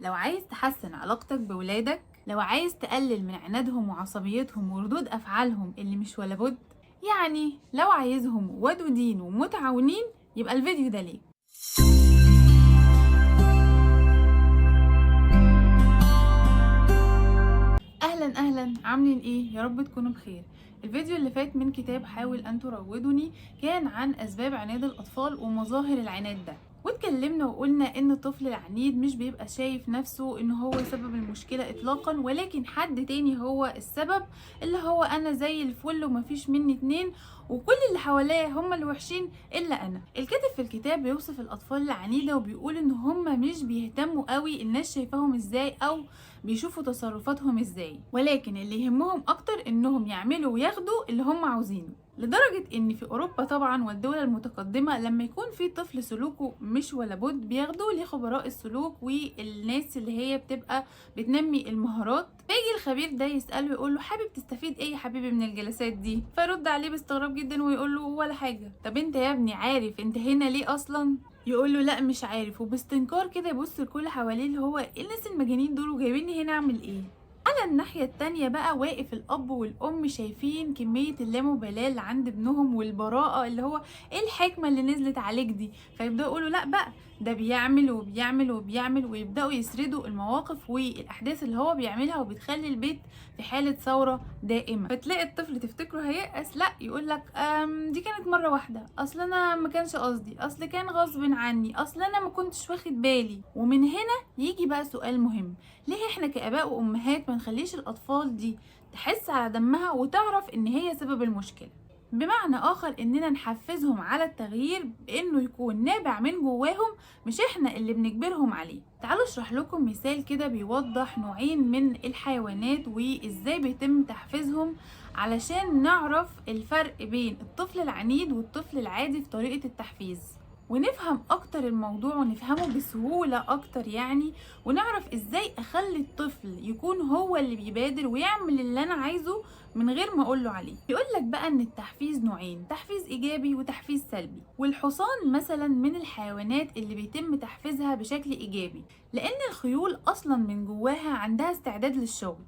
لو عايز تحسن علاقتك بولادك، لو عايز تقلل من عنادهم وعصبيتهم وردود أفعالهم اللي مش ولا بد، يعني لو عايزهم ودودين ومتعاونين، يبقى الفيديو ده ليك. أهلا عاملين ايه؟ يا رب تكونوا بخير. الفيديو اللي فات من كتاب حاول أن تروضني كان عن أسباب عناد الأطفال ومظاهر العناد ده، واتكلمنا وقلنا ان الطفل العنيد مش بيبقى شايف نفسه ان هو سبب المشكلة اطلاقا، ولكن حد تاني هو السبب، اللي هو انا زي الفل ومفيش مني اتنين، وكل اللي حواليا هم اللي وحشين الا انا. الكاتب في الكتاب بيوصف الاطفال العنيدة وبيقول ان هم مش بيهتموا قوي الناس شايفاهم ازاي او بيشوفوا تصرفاتهم ازاي، ولكن اللي يهمهم اكتر انهم يعملوا وياخدوا اللي هم عاوزينه. لدرجة ان في اوروبا طبعا والدول المتقدمة لما يكون في طفل سلوكه مش ولا بد بياخدوه لخبراء السلوك والناس اللي هي بتبقى بتنمي المهارات، فيجي الخبير ده يسأله يقول له حابب تستفيد ايه يا حبيبي من الجلسات دي؟ فيرد عليه باستغراب جدا ويقول له ولا حاجة. طب انت يا ابني عارف انت هنا ليه اصلا؟ يقول له لا مش عارف، وباستنكار كده يبص لكل حواليه اللي هو ايه الناس المجانين دول وجايبيني هنا اعمل ايه. على الناحية التانية بقى واقف الأب والأم شايفين كمية اللامبالاة اللي عند ابنهم والبراءة، اللي هو ايه الحكمة اللي نزلت عليك دي؟ فيبدأوا يقولوا لا بقى ده بيعمل وبيعمل وبيعمل، ويبدأوا يسردوا المواقف والأحداث اللي هو بيعملها وبتخلي البيت في حالة ثورة دائمة. فتلاقي الطفل تفتكره هيأس، لا يقولك دي كانت مرة واحدة، أصل أنا ما كانش قصدي، أصل كان غصب عني، أصل أنا ما كنتش واخد بالي. ومن هنا يجي بقى سؤال مهم، ليه احنا كآباء وأمهات ما نخليش الأطفال دي تحس على دمها وتعرف إن هي سبب المشكلة؟ بمعنى آخر إننا نحفزهم على التغيير بإنه يكون نابع من جواهم، مش إحنا اللي بنجبرهم عليه. تعالوا أشرح لكم مثال كده بيوضح نوعين من الحيوانات وإزاي بيتم تحفيزهم، علشان نعرف الفرق بين الطفل العنيد والطفل العادي في طريقة التحفيز، ونفهم اكتر الموضوع ونفهمه بسهولة اكتر يعني، ونعرف ازاي اخلي الطفل يكون هو اللي بيبادر ويعمل اللي انا عايزه من غير ما اقوله عليه. يقولك بقى ان التحفيز نوعين، تحفيز ايجابي وتحفيز سلبي. والحصان مثلا من الحيوانات اللي بيتم تحفيزها بشكل ايجابي، لان الخيول اصلا من جواها عندها استعداد للشغل،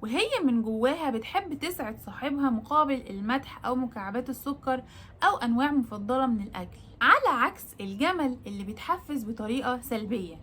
وهي من جواها بتحب تسعد صاحبها مقابل المدح أو مكعبات السكر أو أنواع مفضلة من الأكل، على عكس الجمل اللي بيتحفز بطريقة سلبية.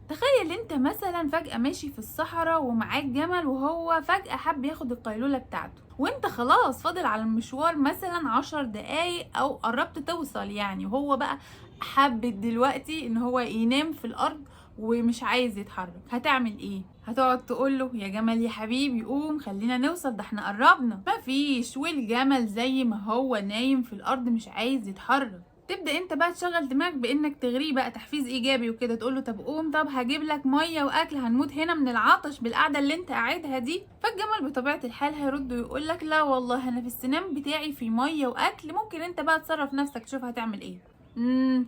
تخيل انت مثلا فجأة ماشي في الصحراء ومعاك جمل، وهو فجأة حب ياخد القيلولة بتاعته، وانت خلاص فاضل على المشوار مثلا 10 دقايق او قربت توصل يعني، وهو بقى حب دلوقتي ان هو ينام في الارض ومش عايز يتحرك. هتعمل ايه؟ هتقعد تقوله يا جمل يا حبيبي قوم خلينا نوصل، ده احنا قربنا؟ مفيش، والجمل زي ما هو نايم في الارض مش عايز يتحرك. تبدا انت بقى تشغل دماغك بانك تغريه بقى تحفيز ايجابي وكده، تقول له طب قوم، طب هجيب لك ميه واكل، هنموت هنا من العطش بالقعده اللي انت قاعدها دي. فالجمل بطبيعه الحال هيرد ويقول لك لا والله انا في السنام بتاعي في ميه واكل، ممكن انت بقى تصرف نفسك تشوف هتعمل ايه.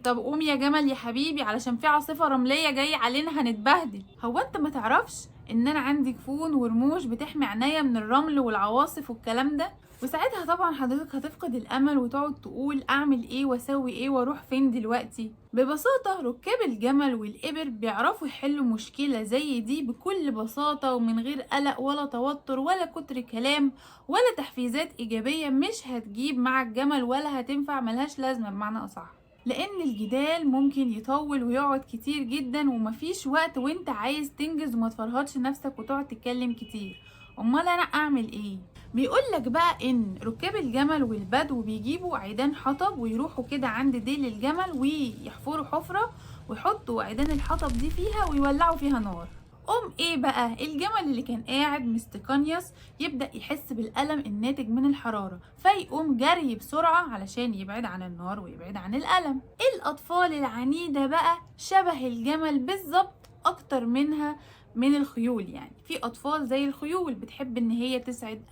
طب قوم يا جمل يا حبيبي علشان في عاصفه رمليه جايه علينا هنتبهدل. هو انت ما تعرفش ان انا عندي جفون ورموش بتحمي عينيا من الرمل والعواصف والكلام ده؟ وساعتها طبعا حضرتك هتفقد الامل وتقعد تقول اعمل ايه واسوي ايه واروح فين دلوقتي. ببساطة ركاب الجمل والإبر بيعرفوا يحلوا مشكلة زي دي بكل بساطة ومن غير قلق ولا توتر ولا كتر كلام ولا تحفيزات إيجابية مش هتجيب مع الجمل ولا هتنفع، ملهاش لازمة بمعنى أصح، لأن الجدال ممكن يطول ويقعد كتير جدا ومفيش وقت وانت عايز تنجز وما تفرهدش نفسك وتقعد تتكلم كتير. امال انا اعمل ايه؟ بيقولك بقى ان ركاب الجمل والبدو بيجيبوا عيدان حطب ويروحوا كده عند ديل الجمل ويحفروا حفرة ويحطوا عيدان الحطب دي فيها ويولعوا فيها نار. ايه بقى الجمل اللي كان قاعد مستقنيص يبدأ يحس بالألم الناتج من الحرارة، فيقوم جري بسرعة علشان يبعد عن النار ويبعد عن الألم. الأطفال العنيدة بقى شبه الجمل بالظبط أكتر منها من الخيول، يعني في أطفال زي الخيول بتحب إن هي تسعد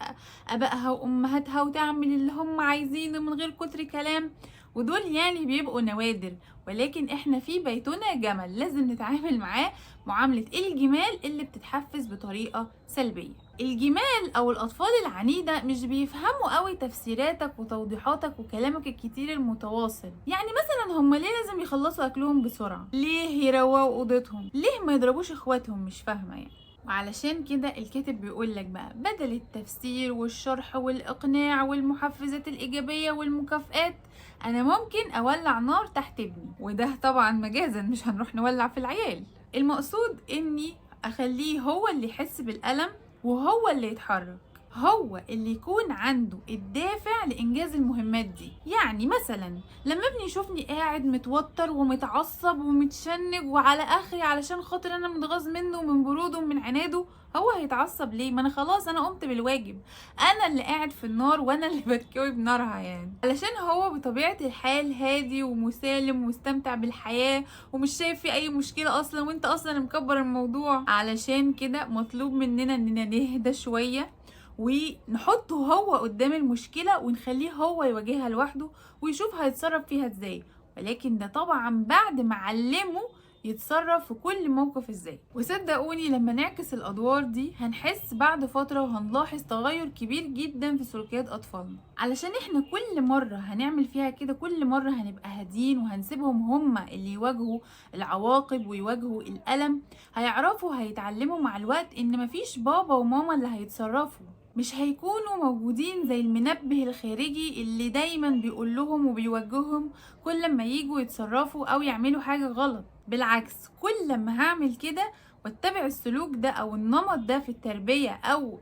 أبائها وأمهاتها وتعمل اللي هم عايزينه من غير كتر كلام، ودول يعني بيبقوا نوادر، ولكن احنا في بيتنا جمل لازم نتعامل معاه معاملة الجمال اللي بتتحفز بطريقة سلبية. الجمال او الاطفال العنيدة مش بيفهموا قوي تفسيراتك وتوضيحاتك وكلامك الكتير المتواصل. يعني مثلا هم ليه لازم يخلصوا اكلهم بسرعة؟ ليه يروقوا اوضتهم؟ ليه ما يضربوش اخواتهم؟ مش فاهمة يعني. وعلشان كده الكاتب بيقولك بقى بدل التفسير والشرح والإقناع والمحفزات الإيجابية والمكافآت، أنا ممكن أولع نار تحت ابني، وده طبعا مجازا، مش هنروح نولع في العيال. المقصود إني أخليه هو اللي يحس بالألم وهو اللي يتحرك، هو اللي يكون عنده الدافع لإنجاز المهمات دي. يعني مثلا لما ابني يشوفني قاعد متوتر ومتعصب ومتشنج وعلى اخري علشان خاطر انا متغاظ منه ومن بروده ومن عناده، هو هيتعصب ليه؟ ما انا خلاص انا قمت بالواجب، انا اللي قاعد في النار وانا اللي بتكوي بنارها يعني. علشان هو بطبيعة الحال هادي ومسالم ومستمتع بالحياة ومش شايف في اي مشكلة اصلا، وانت اصلا مكبر الموضوع. علشان كده مطلوب مننا اننا نهدى شوية ونحطه هو قدام المشكلة ونخليه هو يواجهها لوحده ويشوف هيتصرف فيها ازاي، ولكن ده طبعا بعد ما علمه يتصرف في كل موقف ازاي. وصدقوني لما نعكس الادوار دي هنحس بعد فترة وهنلاحظ تغير كبير جدا في سلوكيات اطفالنا. علشان احنا كل مرة هنعمل فيها كده، كل مرة هنبقى هادين وهنسيبهم هما اللي يواجهوا العواقب ويواجهوا الألم، هيعرفوا هيتعلموا مع الوقت ان مفيش بابا وماما اللي هيتصرفوا، مش هيكونوا موجودين زي المنبه الخارجي اللي دايما بيقول لهم وبيوجههم كل ما ييجوا يتصرفوا او يعملوا حاجة غلط. بالعكس، كل ما هعمل كده واتبع السلوك ده او النمط ده في التربية او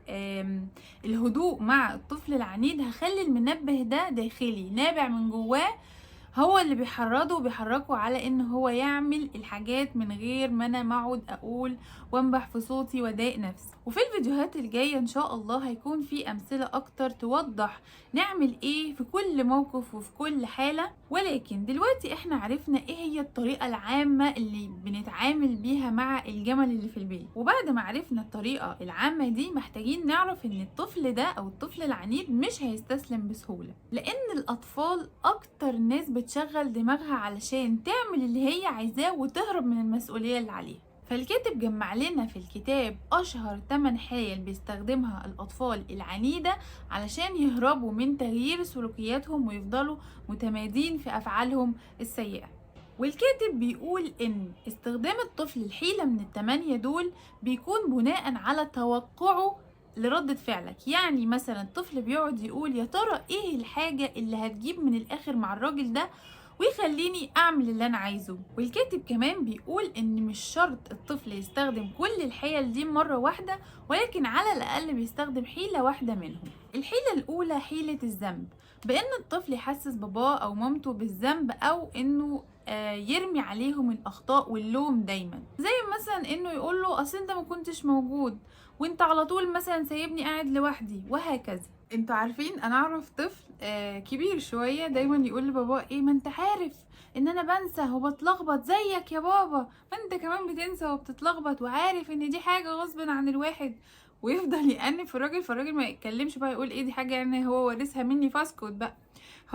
الهدوء مع الطفل العنيد، هخلي المنبه ده داخلي نابع من جواه، هو اللي بيحرضه وبيحركه على ان هو يعمل الحاجات من غير ما انا اقعد اقول وانبح في صوتي واضايق نفسي. وفي الفيديوهات الجاية ان شاء الله هيكون في امثلة اكتر توضح نعمل ايه في كل موقف وفي كل حالة. ولكن دلوقتي احنا عرفنا ايه هي الطريقة العامة اللي بنتعامل بيها مع الجمل اللي في البيت، وبعد ما عرفنا الطريقة العامة دي محتاجين نعرف ان الطفل ده او الطفل العنيد مش هيستسلم بسهولة، لان الاطفال اكتر ناس بتشغل دماغها علشان تعمل اللي هي عايزاه وتهرب من المسؤولية اللي عليها. فالكاتب جمع لنا في الكتاب أشهر 8 حيل بيستخدمها الأطفال العنيدة علشان يهربوا من تغيير سلوكياتهم ويفضلوا متمادين في أفعالهم السيئة. والكاتب بيقول إن استخدام الطفل الحيلة من ال8 دول بيكون بناء على توقعه لردة فعلك. يعني مثلا الطفل بيقعد يقول يا ترى ايه الحاجة اللي هتجيب من الآخر مع الراجل ده ويخليني اعمل اللي انا عايزه. والكاتب كمان بيقول ان مش شرط الطفل يستخدم كل الحيل دي مرة واحدة، ولكن على الاقل بيستخدم حيلة واحدة منهم. الحيلة الاولى حيلة الذنب، بان الطفل يحسس باباه او مامته بالذنب او انه يرمي عليهم الاخطاء واللوم دايما، زي مثلا انه يقول له اصل انت ما كنتش موجود وانت على طول مثلا سايبني قاعد لوحدي وهكذا. انتوا عارفين انا اعرف طفل كبير شوية دايما يقول لبابا ايه ما انت عارف ان انا بنسى وبتلخبط زيك يا بابا، ما انت كمان بتنسى وبتتلخبط وعارف ان دي حاجة غصب عن الواحد، ويفضل يأنف في الراجل فالراجل ما يتكلمش بقى، يقول ايه دي حاجة يعني هو ورثها مني فاسكت بقى.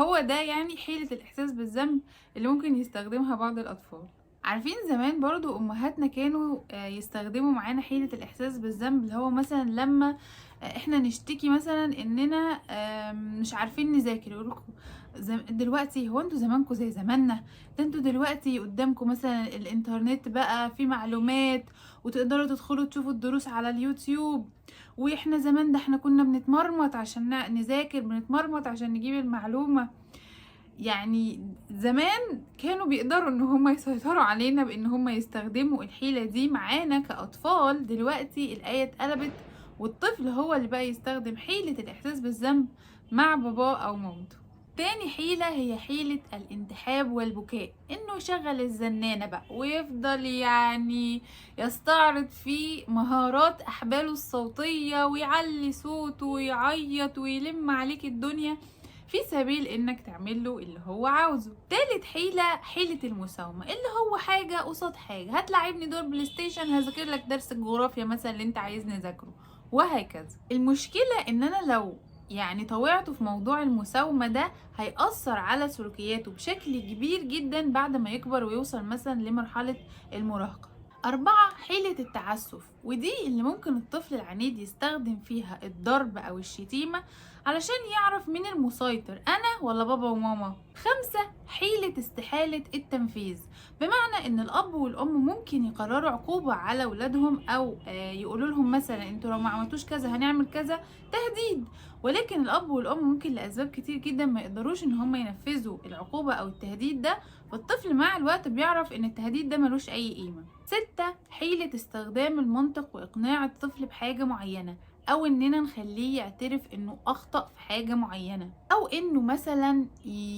هو ده يعني حيلة الاحساس بالذنب اللي ممكن يستخدمها بعض الاطفال. عارفين زمان برضو امهاتنا كانوا يستخدموا معانا حيلة الاحساس بالذنب، اللي هو مثلا لما احنا نشتكي مثلا اننا مش عارفين نذاكر، يقولوا دلوقتي هو انتوا زمانكم زي زماننا؟ ده انتوا دلوقتي قدامكم مثلا الانترنت بقى فيه معلومات وتقدروا تدخلوا تشوفوا الدروس على اليوتيوب، واحنا زمان ده احنا كنا بنتمرمط عشان نذاكر، بنتمرمط عشان نجيب المعلومة. يعني زمان كانوا بيقدروا ان هم يسيطروا علينا بان هم يستخدموا الحيلة دي معانا كأطفال. دلوقتي الآية اتقلبت والطفل هو اللي بقى يستخدم حيلة الإحساس بالذنب مع باباه أو مامته. تاني حيلة هي حيلة الانتحاب والبكاء، انه يشغل الزنانة بقى ويفضل يعني يستعرض في مهارات احباله الصوتية ويعلي صوته ويعيط ويلم عليك الدنيا في سبيل انك تعمله اللي هو عاوزه. تالت حيلة حيلة المساومة، اللي هو حاجة قصاد حاجة، هتلعبني دور بلاي ستيشن هذاكر لك درس الجغرافيا مثلا اللي انت عايزني اذاكره وهكذا. المشكلة ان انا لو يعني طويعته في موضوع المساومة ده هيأثر على سلوكياته بشكل كبير جدا بعد ما يكبر ويوصل مثلا لمرحلة المراهقة. 4، حيلة التعسف، ودي اللي ممكن الطفل العنيد يستخدم فيها الضرب أو الشتيمة علشان يعرف مين المسيطر، أنا ولا بابا وماما. 5، حيلة استحالة التنفيذ، بمعنى إن الأب والأم ممكن يقرروا عقوبة على ولادهم أو يقولوا لهم مثلا انتوا لو ما عملتوش كذا هنعمل كذا، تهديد. ولكن الأب والأم ممكن لأسباب كتير جدا ما يقدروش إن هم ينفذوا العقوبة أو التهديد ده، فالطفل مع الوقت بيعرف إن التهديد ده ملوش أي قيمة. 6، حيلة استخدام المنطق وإقناع الطفل بحاجة معينة، أو إننا نخليه يعترف إنه أخطأ في حاجة معينة، أو إنه مثلا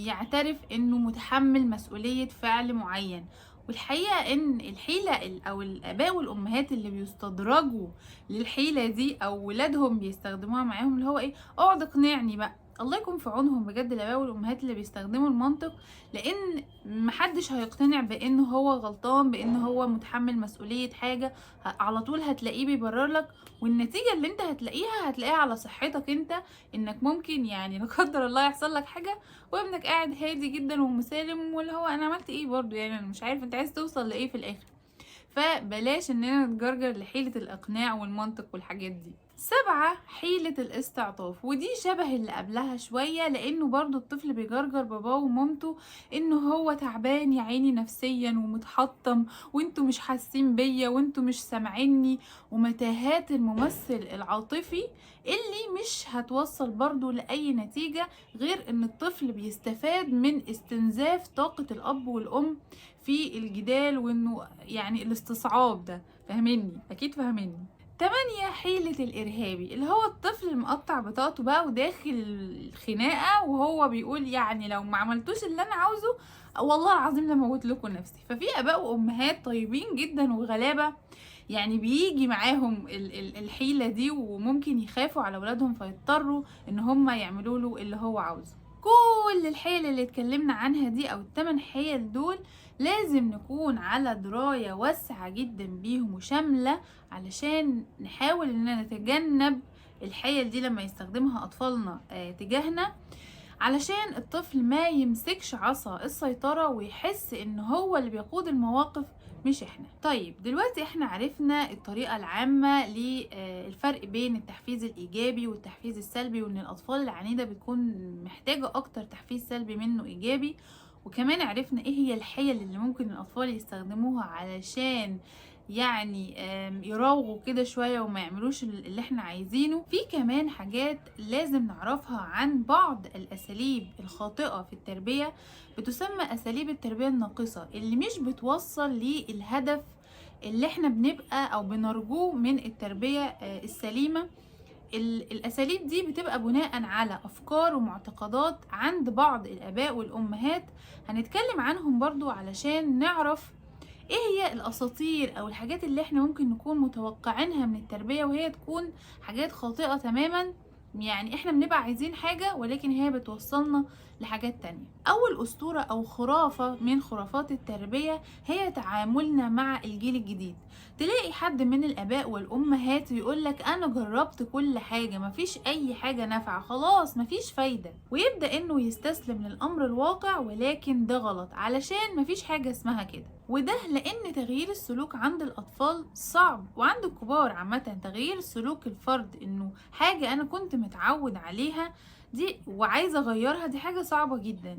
يعترف إنه متحمل مسؤولية فعل معين. والحقيقة إن الحيلة أو الآباء والأمهات اللي بيستدرجوا للحيلة دي أو ولادهم بيستخدموها معاهم، اللي هو إيه، اقعد اقنعني بقى، الله يكون في عونهم بجد الآباء والأمهات اللي بيستخدموا المنطق، لأن محدش هيقتنع بأنه هو غلطان، بأنه هو متحمل مسؤولية حاجة. على طول هتلاقيه بيبرر لك، والنتيجة اللي انت هتلاقيها على صحتك انت، انك ممكن يعني لا قدر الله يحصل لك حاجة وابنك قاعد هادي جدا ومسالم، واللي هو انا عملت ايه برضو، يعني انا مش عارف انت عايز توصل لايه في الاخر. فبلاش اننا نتجرجر لحيلة الاقناع والمنطق والحاجات دي. 7، حيلة الاستعطاف، ودي شبه اللي قبلها شوية، لانه برضو الطفل بيجرجر باباه ومامته انه هو تعبان يا عيني نفسيا ومتحطم، وانتوا مش حاسين بيا، وانتوا مش سامعيني، ومتاهات الممثل العاطفي اللي مش هتوصل برضو لأي نتيجة غير ان الطفل بيستفاد من استنزاف طاقة الأب والأم في الجدال، وانه يعني الاستصعاب ده، فاهميني؟ اكيد فاهميني. 8، حيلة الإرهابي، اللي هو الطفل المقطع بطاقته بقى وداخل الخناقة وهو بيقول يعني لو ما عملتوش اللي أنا عاوزه والله العظيم لموت لكم نفسي. ففي آباء وأمهات طيبين جدا وغلابة يعني بيجي معاهم الحيلة دي، وممكن يخافوا على ولادهم فيضطروا إن هم يعملوا له اللي هو عاوزه. كل الحيل اللي اتكلمنا عنها دي او ال8 حيل دول لازم نكون على دراية واسعة جدا بيهم وشاملة، علشان نحاول اننا نتجنب الحيل دي لما يستخدمها اطفالنا تجاهنا، علشان الطفل ما يمسكش عصا السيطرة ويحس ان هو اللي بيقود المواقف مش احنا. طيب دلوقتي احنا عرفنا الطريقة العامة للفرق بين التحفيز الايجابي والتحفيز السلبي، وان الاطفال العنيدة بتكون محتاجة اكتر تحفيز سلبي منه ايجابي. وكمان عرفنا ايه هي الحيل اللي ممكن الاطفال يستخدموها علشان يعني يراوغوا كده شوية وما يعملوش اللي احنا عايزينه. في كمان حاجات لازم نعرفها عن بعض الأساليب الخاطئة في التربية، بتسمى أساليب التربية الناقصة، اللي مش بتوصل للهدف اللي احنا بنبقى أو بنرجوه من التربية السليمة. الأساليب دي بتبقى بناء على أفكار ومعتقدات عند بعض الآباء والأمهات، هنتكلم عنهم برضو علشان نعرف ايه هي الاساطير او الحاجات اللي احنا ممكن نكون متوقعينها من التربية وهي تكون حاجات خاطئة تماما. يعني احنا بنبقى عايزين حاجة ولكن هي بتوصلنا لحاجات تانية. اول اسطورة او خرافة من خرافات التربية هي تعاملنا مع الجيل الجديد. تلاقي حد من الاباء والامهات يقولك انا جربت كل حاجة مفيش اي حاجة نافعة، خلاص مفيش فايدة، ويبدأ انه يستسلم للامر الواقع، ولكن ده غلط علشان مفيش حاجة اسمها كده. وده لان تغيير السلوك عند الاطفال صعب، وعند الكبار عامة تغيير سلوك الفرد انه حاجة انا كنت متعود عليها دي وعايزة اغيرها، دي حاجة صعبة جدا.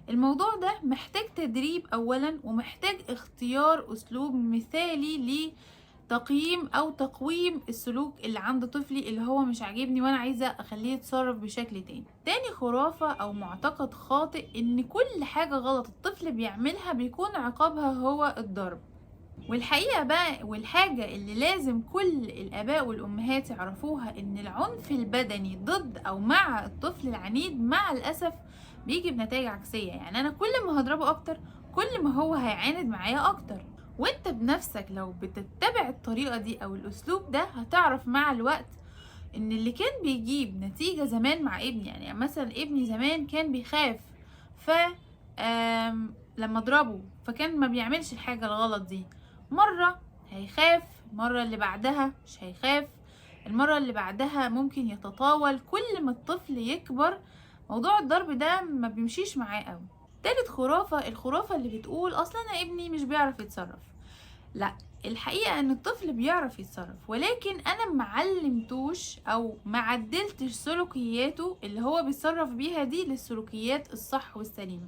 الموضوع ده محتاج تدريب اولا، ومحتاج اختيار اسلوب مثالي لتقييم او تقويم السلوك اللي عند طفلي اللي هو مش عاجبني وانا عايزة اخليه يتصرف بشكل تاني. تاني خرافة او معتقد خاطئ ان كل حاجة غلط الطفل بيعملها بيكون عقابها هو الضرب. والحقيقة بقى والحاجة اللي لازم كل الآباء والأمهات يعرفوها إن العنف البدني ضد أو مع الطفل العنيد مع الأسف بيجي بنتائج عكسية. يعني أنا كل ما هضربه أكتر كل ما هو هيعاند معايا أكتر، وانت بنفسك لو بتتبع الطريقة دي أو الأسلوب ده هتعرف مع الوقت إن اللي كان بيجيب نتيجة زمان مع ابني، يعني مثلا ابني زمان كان بيخاف لما اضربه فكان ما بيعملش الحاجة الغلط دي، مرة هيخاف، مرة اللي بعدها مش هيخاف، المرة اللي بعدها ممكن يتطاول. كل ما الطفل يكبر موضوع الضرب ده ما بيمشيش معاه قوي. تالت خرافة، الخرافة اللي بتقول اصلا انا ابني مش بيعرف يتصرف. لا، الحقيقة ان الطفل بيعرف يتصرف، ولكن انا معلمتوش او معدلتش سلوكياته اللي هو بيتصرف بيها دي للسلوكيات الصح والسليمة.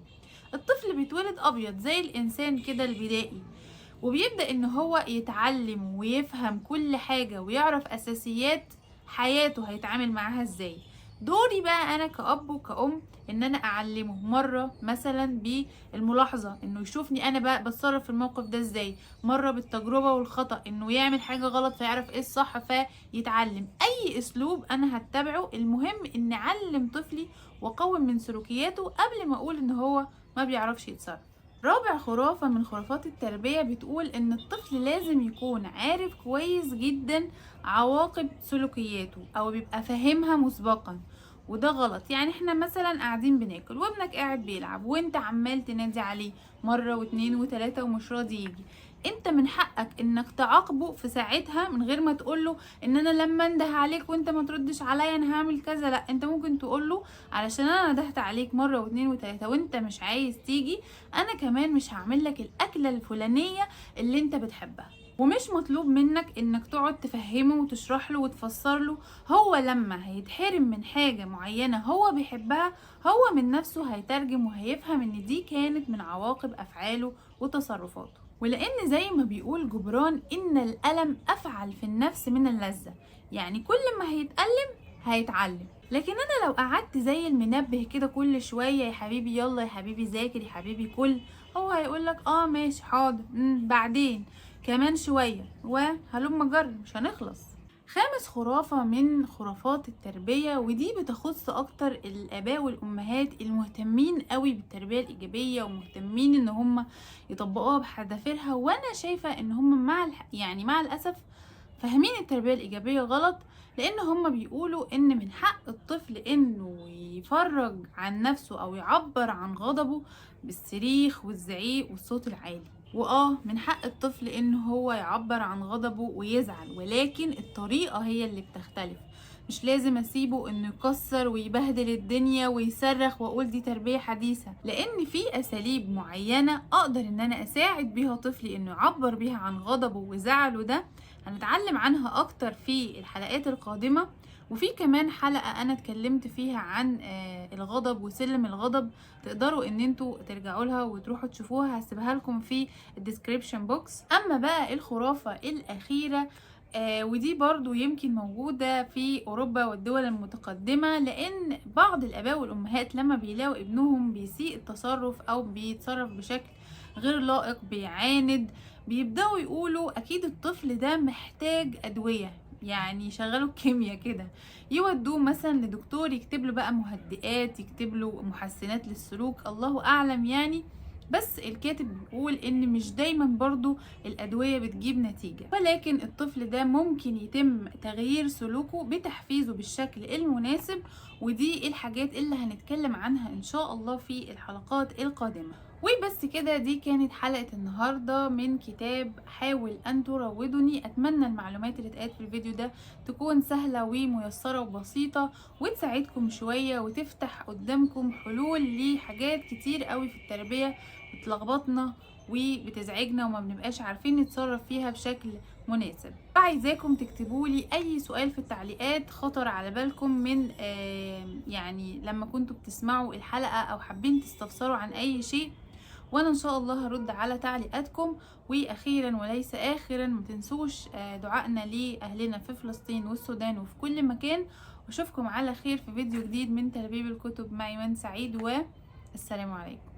الطفل بيتولد ابيض زي الانسان كده البدائي، وبيبدأ ان هو يتعلم ويفهم كل حاجة ويعرف اساسيات حياته هيتعامل معاها ازاي. دوري بقى انا كأب وكأم ان انا اعلمه مرة مثلا بالملاحظة، انه يشوفني انا بقى بتصرف في الموقف ده ازاي، مرة بالتجربة والخطأ انه يعمل حاجة غلط فيعرف ايه الصح فيتعلم. اي اسلوب انا هتبعه، المهم ان اعلم طفلي واقوم من سلوكياته قبل ما اقول ان هو ما بيعرفش يتصرف. رابع خرافة من خرافات التربية بتقول ان الطفل لازم يكون عارف كويس جدا عواقب سلوكياته او بيبقى فاهمها مسبقا، وده غلط. يعني احنا مثلا قاعدين بناكل وابنك قاعد بيلعب وانت عمال تنادي عليه مرة واتنين وتلاتة ومش راضي يجي، انت من حقك انك تعاقبه في ساعتها من غير ما تقوله ان انا لما انده عليك وانت ما تردش عليا انا هعمل كذا. لا، انت ممكن تقوله علشان انا ندهت عليك مرة واتنين وتلاتة وانت مش عايز تيجي، انا كمان مش هعمل لك الاكلة الفلانية اللي انت بتحبها. ومش مطلوب منك انك تقعد تفهمه وتشرح له وتفسر له. هو لما هيتحرم من حاجة معينة هو بيحبها، هو من نفسه هيترجم وهيفهم ان دي كانت من عواقب افعاله وتصرفاته. ولان زي ما بيقول جبران ان الألم افعل في النفس من اللذة، يعني كل ما هيتألم هيتعلم. لكن انا لو قعدت زي المنبه كده كل شوية يا حبيبي يلا يا حبيبي ذاكر يا حبيبي كل، هو هيقولك اه ماشي حاضر بعدين كمان شوية وهلم جر، مش هنخلص. خامس خرافة من خرافات التربية، ودي بتخص اكتر الاباء والامهات المهتمين قوي بالتربية الايجابية ومهتمين ان هم يطبقوها بحذافيرها، وانا شايفة ان هم مع الاسف فاهمين التربية الايجابية غلط. لان هم بيقولوا ان من حق الطفل انه يفرج عن نفسه او يعبر عن غضبه بالصريخ والزعيق والصوت العالي. من حق الطفل ان هو يعبر عن غضبه ويزعل، ولكن الطريقة هي اللي بتختلف. مش لازم اسيبه انه يكسر ويبهدل الدنيا ويصرخ واقول دي تربية حديثة، لان في اساليب معينة اقدر ان انا اساعد بيها طفلي انه يعبر بيها عن غضبه وزعله. ده هنتعلم عنها اكتر في الحلقات القادمة. وفي كمان حلقة انا اتكلمت فيها عن الغضب وسلم الغضب، تقدروا ان انتوا ترجعوا لها وتروحوا تشوفوها، هسيبها لكم في الديسكريبشن بوكس. اما بقى الخرافة الاخيرة ودي برضو يمكن موجودة في أوروبا والدول المتقدمة، لأن بعض الآباء والأمهات لما بيلاقوا ابنهم بيسيء التصرف أو بيتصرف بشكل غير لائق بيعاند، بيبدأوا يقولوا أكيد الطفل ده محتاج أدوية، يعني يشغلوا الكيمياء كده، يودوه مثلا لدكتور يكتب له بقى مهدئات، يكتب له محسنات للسلوك، الله أعلم يعني. بس الكاتب بيقول ان مش دايما برضو الادوية بتجيب نتيجة، ولكن الطفل ده ممكن يتم تغيير سلوكه بتحفيزه بالشكل المناسب، ودي الحاجات اللي هنتكلم عنها ان شاء الله في الحلقات القادمة. وبس كده، دي كانت حلقة النهاردة من كتاب حاول أن تروضني. أتمنى المعلومات اللي اتقالت في الفيديو ده تكون سهلة وميسرة وبسيطة وتساعدكم شوية وتفتح قدامكم حلول لحاجات كتير قوي في التربية بتلخبطنا وبتزعجنا وما بنبقاش عارفين نتصرف فيها بشكل مناسب. عايزاكم تكتبولي اي سؤال في التعليقات خطر على بالكم من يعني لما كنتوا بتسمعوا الحلقة او حابين تستفسروا عن اي شيء، وانا ان شاء الله هرد على تعليقاتكم. واخيرا وليس اخرا، ما تنسوش دعائنا لاهلنا في فلسطين والسودان وفي كل مكان. واشوفكم على خير في فيديو جديد من تلبيب الكتب مع ايمان سعيد، والسلام عليكم.